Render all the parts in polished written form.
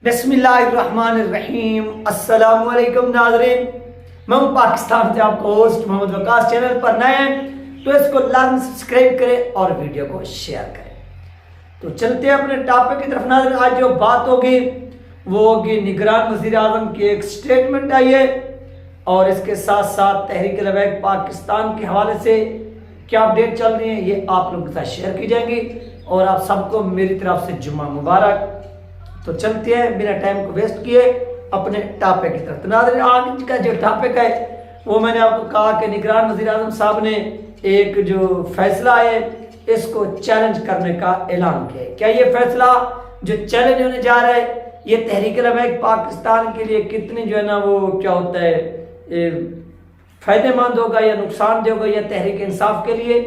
बिस्मिल्लाहिर्रहमानिर्रहीम। अस्सलामुअलैकुम नाज़रीन, मैं हूँ पाकिस्तान से आपका होस्ट मोहम्मद वकास। चैनल पर नए हैं तो इसको लाजमी सब्सक्राइब करें और वीडियो को शेयर करें। तो चलते हैं अपने टॉपिक की तरफ नाज़रीन। आज जो बात होगी वो होगी निगरान वज़ीर आज़म की एक स्टेटमेंट आई है और इसके साथ साथ तहरीक लबैक पाकिस्तान के हवाले से क्या अपडेट चल रही है ये आप लोगों के साथ शेयर की जाएंगी और आप सबको मेरी तरफ से जुम्मा मुबारक। तो चलते हैं बिना टाइम को वेस्ट किए अपने टॉपिक की तरफ। तो नाज़रीन, आज का जो टॉपिक है वो मैंने आपको कहा कि निगरान वज़ीर आज़म साहब ने एक जो फैसला है इसको चैलेंज करने का ऐलान किया है। क्या ये फैसला जो चैलेंज होने जा रहा है ये तहरीक लबैक पाकिस्तान के लिए कितनी जो है ना वो क्या होता है फायदेमंद होगा या नुकसान देगा या तहरीक इंसाफ के लिए?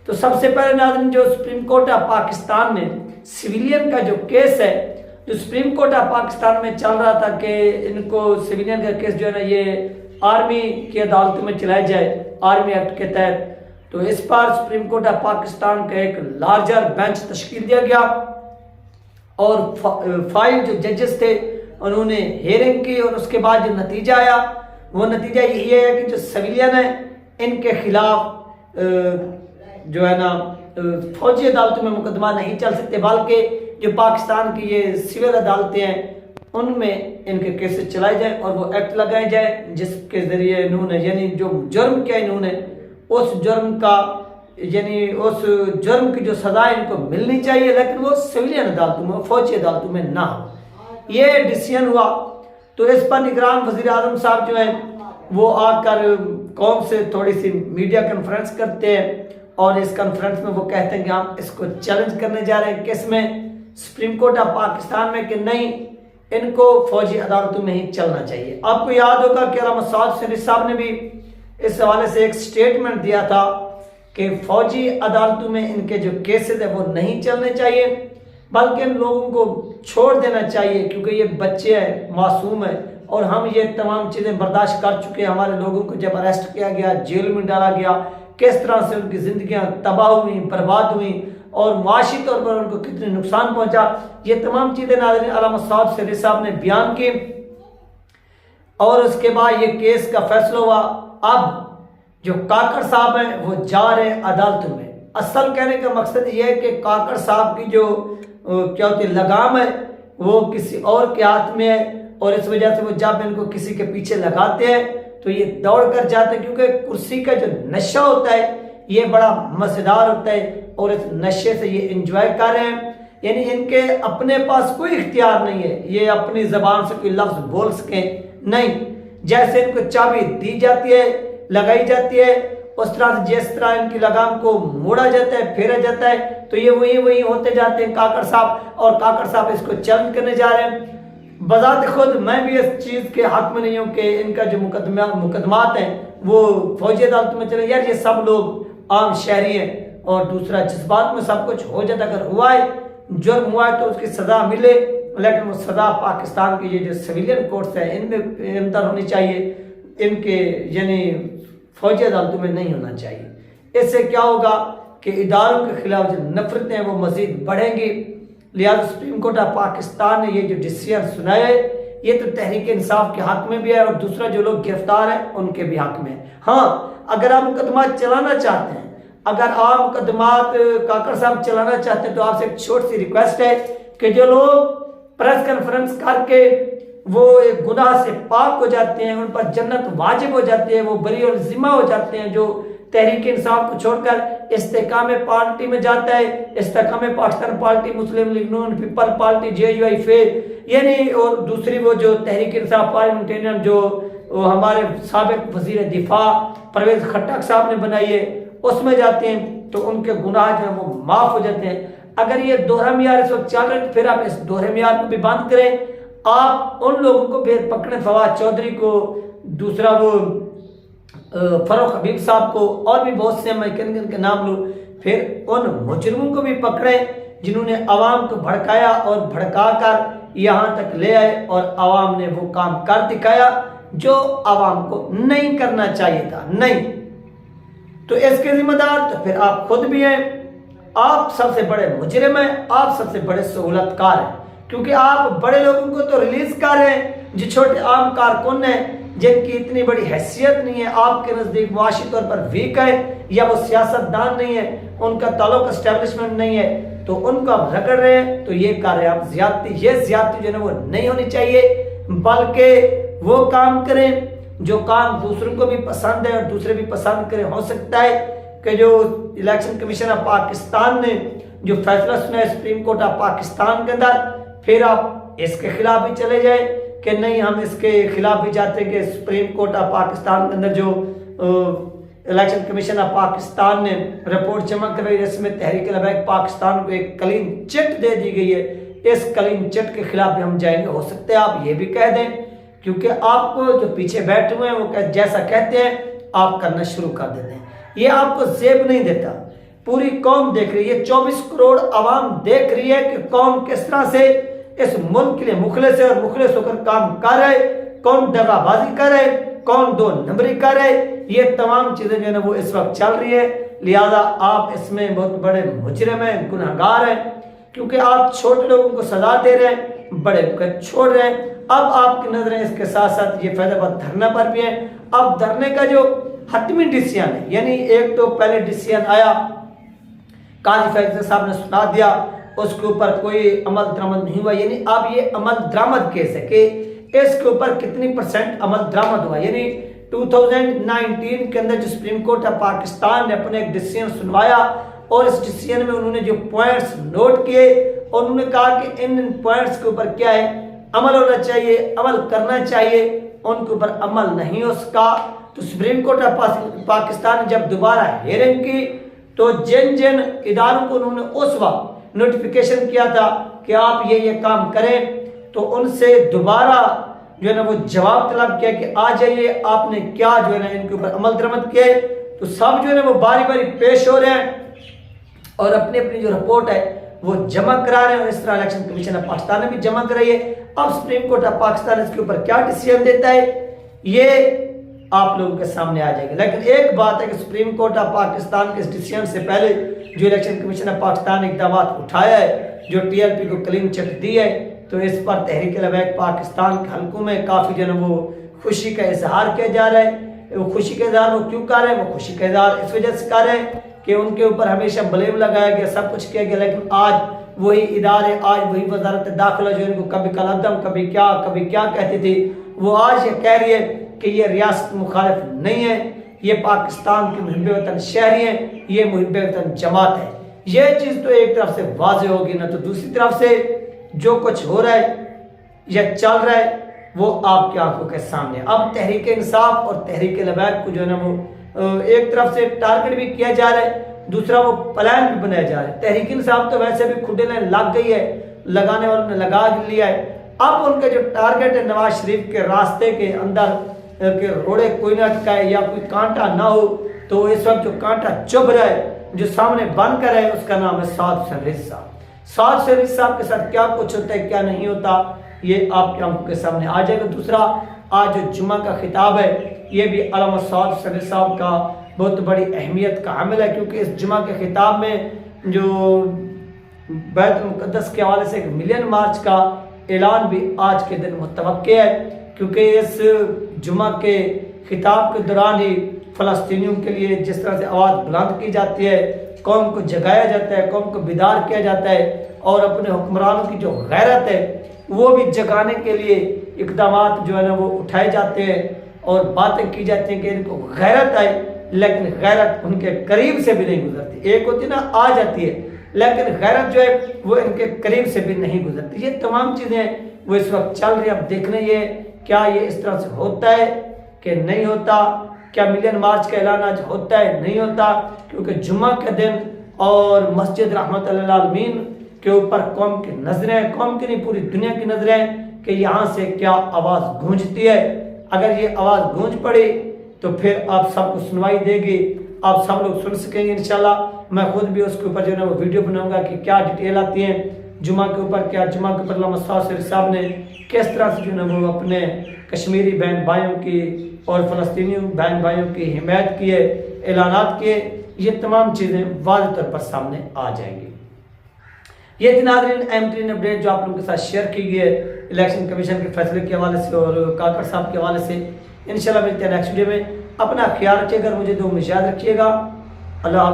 तो सबसे पहले नाज़रीन, जो सुप्रीम कोर्ट ऑफ पाकिस्तान ने सिविलियन का जो केस है जो सुप्रीम कोर्ट ऑफ पाकिस्तान में चल रहा था कि इनको सिविलियन का केस जो है ना ये आर्मी की अदालत में चलाया जाए आर्मी एक्ट के तहत, तो इस पर सुप्रीम कोर्ट ऑफ पाकिस्तान का एक लार्जर बेंच तश्कील दिया गया और 5 जो जजेस थे उन्होंने हियरिंग की और उसके बाद जो नतीजा आया वो नतीजा यही है कि जो सिविलियन है इनके खिलाफ जो है ना फौजी अदालतों में मुकदमा नहीं चल सकते, बल्कि जो पाकिस्तान की ये सिविल अदालतें हैं उनमें इनके केसेस चलाए जाए और वो एक्ट लगाए जाए जिसके जरिए इन्होंने यानी जो जुर्म किया इन्होंने उस जुर्म का यानी उस जुर्म की जो सजा इनको मिलनी चाहिए, लेकिन वो सिविलियन अदालतों में फौजी अदालतों में ना हो। ये डिसीजन हुआ। तो इस पर निगरान वज़ीर आज़म साहब जो है वो आकर कौम से थोड़ी सी मीडिया कॉन्फ्रेंस करते हैं और इस कॉन्फ्रेंस में वो कहते हैं कि हम इसको चैलेंज करने जा रहे हैं किस में, सुप्रीम कोर्ट ऑफ पाकिस्तान में, कि नहीं इनको फौजी अदालतों में ही चलना चाहिए। आपको याद होगा कि अल्लामा सआद शरीफ साहब ने भी इस हवाले से एक स्टेटमेंट दिया था कि फौजी अदालतों में इनके जो केसेस है वो नहीं चलने चाहिए बल्कि इन लोगों को छोड़ देना चाहिए क्योंकि ये बच्चे हैं, मासूम है और हम ये तमाम चीज़ें बर्दाश्त कर चुके हैं। हमारे लोगों को जब अरेस्ट किया गया, जेल में डाला गया, किस तरह से उनकी जिंदगियां तबाह हुई, बर्बाद हुई और माशी तौर पर उनको कितने नुकसान पहुंचा, ये तमाम चीज़ें नाज़रीन अल्लामा सआद शरीफ साहब ने बयान की और उसके बाद ये केस का फैसला हुआ। अब जो काकड़ साहब हैं वो जा रहे हैं अदालतों में। असल कहने का मकसद ये है कि काकड़ साहब की जो क्या होती है लगाम है वो किसी और के हाथ में है और इस वजह से वो जब इनको किसी के पीछे लगाते हैं तो ये दौड़ कर जाते हैं क्योंकि कुर्सी का जो नशा होता है ये बड़ा मज़ेदार होता है और इस नशे से ये इंजॉय कर रहे हैं। यानी इनके अपने पास कोई इख्तियार नहीं है, ये अपनी ज़बान से कोई लफ्ज़ बोल सके नहीं। जैसे इनको चाबी दी जाती है, लगाई जाती है, उस तरह से जिस तरह इनकी लगाम को मोड़ा जाता है, फेरा जाता है, तो ये वही होते जाते हैं काकड़ साहब। और काकड़ साहब इसको चैलेंज करने जा रहे हैं। बजात खुद मैं भी इस चीज़ के हक में नहीं हूँ कि इनका जो मुकदमात हैं वो फौजी अदालत में चले। यार ये सब लोग आम शहरी हैं और दूसरा जज्बात में सब कुछ हो जाता, अगर हुआ है जुर्म हुआ है तो उसकी सज़ा मिले, लेकिन वो सज़ा पाकिस्तान की ये जो सिविलियन कोर्ट्स हैं इनमें अंदर होनी चाहिए, इनके यानी फौजी अदालतों में नहीं होना चाहिए। इससे क्या होगा कि इदारों के खिलाफ जो नफरतें हैं वो मज़ीद बढ़ेंगी। लिहाजा सुप्रीम कोर्ट ऑफ पाकिस्तान ने ये जो डिसीजन सुनाया है ये तो तहरीक इंसाफ के हक में भी है और दूसरा जो लोग गिरफ्तार हैं उनके भी हक में है। हाँ, अगर आप मुकदमा चलाना चाहते हैं, अगर आप मुकदमात काकड़ साहब चलाना चाहते हैं तो आपसे एक छोटी सी रिक्वेस्ट है कि जो लोग प्रेस कॉन्फ्रेंस करके वो एक गुनाह से पाक हो जाते हैं, उन पर जन्नत वाजिब हो जाती है, वो बरी और जिम्मा हो जाते हैं, जो तहरीक इंसाफ को छोड़कर इस्तेकाम पार्टी में जाता है, इस्तेकाम पाकिस्तान पार्टी, मुस्लिम लीग नून, पीपल पार्टी, JUIF यानी और दूसरी वो जो तहरीक इंसाफ पार्लियामेंटेरियन जो हमारे साबिक वजीर दिफा परवेज खट्टक साहब ने बनाई है उसमें जाते हैं तो उनके गुनाह जो है वो माफ़ हो जाते हैं। अगर ये दोहरा मियार इस वक्त चल रहे तो फिर आप इस दोहरे मियार को भी बंद करें। आप उन लोगों को फिर पकड़े, फवाद चौधरी को, दूसरा वो फरूक हबीब साहब को और भी बहुत से मैं के नाम लूँ, फिर उन मुजरिमों को भी पकड़े जिन्होंने आवाम को भड़काया और भड़का कर यहाँ तक ले आए और आवाम ने वो काम कर दिखाया जो आवाम को नहीं करना चाहिए था। नहीं तो इसके जिम्मेदार तो फिर आप खुद भी हैं, आप सबसे बड़े मुजरिम हैं, आप सबसे बड़े सहूलतकार हैं क्योंकि आप बड़े लोगों को तो रिलीज कर रहे हैं, जो छोटे आम कारकुन हैं जिनकी इतनी बड़ी हैसियत नहीं है, आपके नजदीक मुआशी तौर पर वीक है या वो सियासतदान नहीं है, उनका ताल्लुक एस्टेब्लिशमेंट नहीं है, तो उनको आप रगड़ रहे हैं, तो ये कर रहे हैं आप ज्यादती। ये ज्यादती जो है वो नहीं होनी चाहिए, बल्कि वो काम करें जो काम दूसरों को भी पसंद है और दूसरे भी पसंद करें। हो सकता है कि जो इलेक्शन कमीशन ऑफ पाकिस्तान ने जो फैसला सुना है सुप्रीम कोर्ट ऑफ पाकिस्तान के अंदर, फिर आप इसके खिलाफ भी चले जाए कि नहीं हम इसके खिलाफ भी जाते हैं कि सुप्रीम कोर्ट ऑफ पाकिस्तान के अंदर जो इलेक्शन कमीशन ऑफ पाकिस्तान ने रिपोर्ट जमा करवाई जिसमें तहरीक लबैक पाकिस्तान को एक क्लीन चिट दे दी गई है, इस क्लीन चिट के खिलाफ भी हम जाएंगे। हो सकता है आप ये भी कह दें, क्योंकि आपको जो पीछे बैठे हुए हैं वो जैसा कहते हैं आप करना शुरू कर देते हैं। ये आपको जेब नहीं देता, पूरी कौम देख रही है, 24 करोड़ आवाम देख रही है कि कौम किस तरह से इस मुल्क के लिए मुखलिस है और मुखलिस होकर काम कर रहे, कौन दगाबाजी कर रहे, कौन दो नंबरी कर रहे, ये तमाम चीजें जो है ना वो इस वक्त चल रही है। लिहाजा आप इसमें बहुत बड़े मुजरिम हैं, गुनहगार हैं, क्योंकि आप छोटे लोगों को सजा दे रहे हैं, बड़े को छोड़ रहे हैं। अब आपकी नजरें इसके साथ साथ ये फैजाबाद धरना पर भी है। अब धरने का जो हतमी डिसीजन है, यानी एक तो पहले डिसीजन आया काजी फैजल साहब ने सुना दिया, उसके ऊपर कोई अमल दरामद नहीं हुआ, यानी अब ये अमल दरामद केस है कि इसके ऊपर कितनी % अमल दरामद हुआ। यानी 2019 के अंदर जो सुप्रीम कोर्ट ऑफ पाकिस्तान ने अपने एक डिसीजन सुनवाया और इस डिसीजन में उन्होंने जो पॉइंट्स नोट किए और उन्होंने कहा कि इन पॉइंट्स के ऊपर क्या है अमल होना चाहिए, अमल करना चाहिए, उनके ऊपर अमल नहीं हो सका। तो सुप्रीम कोर्ट ऑफ पाकिस्तान ने जब दोबारा हियरिंग की तो जिन जिन इदारों को उन्होंने उस वक्त नोटिफिकेशन किया था कि आप ये काम करें, तो उनसे दोबारा जो है ना वो जवाब तलब किया कि आ जाइए आपने क्या जो है ना इनके ऊपर अमल दरामद किया है। तो सब जो है ना वो बारी बारी पेश हो रहे हैं और अपनी अपनी जो रिपोर्ट है वो जमा करा रहे हैं और इस तरह इलेक्शन कमीशन ऑफ पाकिस्तान ने भी जमा कराई है। अब सुप्रीम कोर्ट ऑफ पाकिस्तान इसके ऊपर क्या डिसीजन देता है ये आप लोगों के सामने आ जाएगा। लेकिन एक बात है कि सुप्रीम कोर्ट ऑफ पाकिस्तान के इस डिसीजन से पहले जो इलेक्शन कमीशन ऑफ पाकिस्तान ने इकदाम उठाया है, जो TLP को क्लीन चिट दी है, तो इस पर तहरीक लबैक पाकिस्तान के हल्कों में काफ़ी जो है वो खुशी का इजहार किया जा रहा है। वो खुशी का इजहार वो क्यों कर रहे हैं? वो खुशी का इजहार इस वजह से कर रहे हैं कि उनके ऊपर हमेशा ब्लेम लगाया गया, सब कुछ किया गया, लेकिन आज वही इदारे, आज वही वजारत दाखिला जो इनको कभी कलदम कभी क्या कहती थी, वो आज ये कह रही है कि ये रियासत मुखालिफ नहीं है, ये पाकिस्तान के मुहिब वतन शहरी हैं, ये मुहिब वतन जमात है। ये चीज़ तो एक तरफ से वाज़ेह होगी ना, तो दूसरी तरफ से जो कुछ हो रहा है या चल रहा है वो आपकी आंखों के सामने। अब तहरीक इंसाफ और तहरीक लबैक को जो है ना वो एक तरफ से टारगेट भी किया जा रहा है, दूसरा वो प्लान भी बनाया जा रहा है। तहरीक इंसाफ तो वैसे भी खुदे ने लग गई है, लगाने वालों ने लगा लिया है। अब उनका जो टारगेट है नवाज शरीफ के रास्ते के अंदर के रोड़े कोई ना अटकाए या कोई कांटा ना हो, तो इस वक्त जो कांटा चुभ रहा है, जो सामने बन कर है, उसका नाम है साद हुसैन रिजवी साहब। साद हुसैन रिजवी साहब के साथ क्या कुछ होता है क्या नहीं होता ये आपके आंखों के सामने आ जाएगा। दूसरा, आज जो जुम्मा का खिताब है ये भी अल्लामा साद हुसैन रिजवी साहब का बहुत बड़ी अहमियत का हामिल है, क्योंकि इस जुम्मा के खिताब में जो बैतुल मुक़द्दस के हवाले से एक मिलियन मार्च का ऐलान भी आज के दिन मुतवक्के है, क्योंकि इस जुम्मा के खिताब के दौरान ही फ़लस्तीनियों के लिए जिस तरह से आवाज़ बुलंद की जाती है, कौम को जगाया जाता है, कौम को बेदार किया जाता है और अपने हुक्मरानों की जो गैरत है वो भी जगाने के लिए इक़दामात जो है ना वो उठाए जाते हैं और बातें की जाती हैं कि इनको गैरत आए, लेकिन गैरत उनके करीब से भी नहीं गुजरती। एक होती ना आ जाती है, लेकिन गैरत जो है वो इनके करीब से भी नहीं गुजरती। ये तमाम चीज़ें वो इस वक्त चल रही है। अब देखना ये क्या ये इस तरह से होता है कि नहीं होता, क्या मिलियन मार्च का ऐलान आज होता है नहीं होता, क्योंकि जुम्मा के दिन और मस्जिद रहमतुल लिल आलमीन के ऊपर कौम की नजरें, कौम की नहीं पूरी दुनिया की नजरें कि यहाँ से क्या आवाज़ गूंजती है। अगर ये आवाज़ गूंज पड़ी तो फिर आप सबको सुनवाई देगी, आप सब लोग सुन सकेंगे इंशाल्लाह। मैं खुद भी उसके ऊपर जो है ना वो वीडियो बनाऊंगा कि क्या डिटेल आती है जुम्मा के ऊपर, क्या जुम्मा के ऊपर अल्लामा साद हुसैन साहब ने किस तरह से जो है ना वो अपने कश्मीरी बहन भाइयों की और फ़लस्तीनी बहन भाइयों की हिमायत किए, ऐलानात किए, ये तमाम चीज़ें वाज़ेह तौर पर सामने आ जाएंगी। ये थी नाज़रीन अहम तरीन अपडेट जो आप लोगों के साथ शेयर की गई है इलेक्शन कमीशन के फैसले के हवाले से और काकड़ साहब के हवाले से। इंशाल्लाह मिलते हैं नेक्स्ट वीडियो में। अपना ख्याल रखिएगा, मुझे दो में याद रखिएगा। अल्लाह।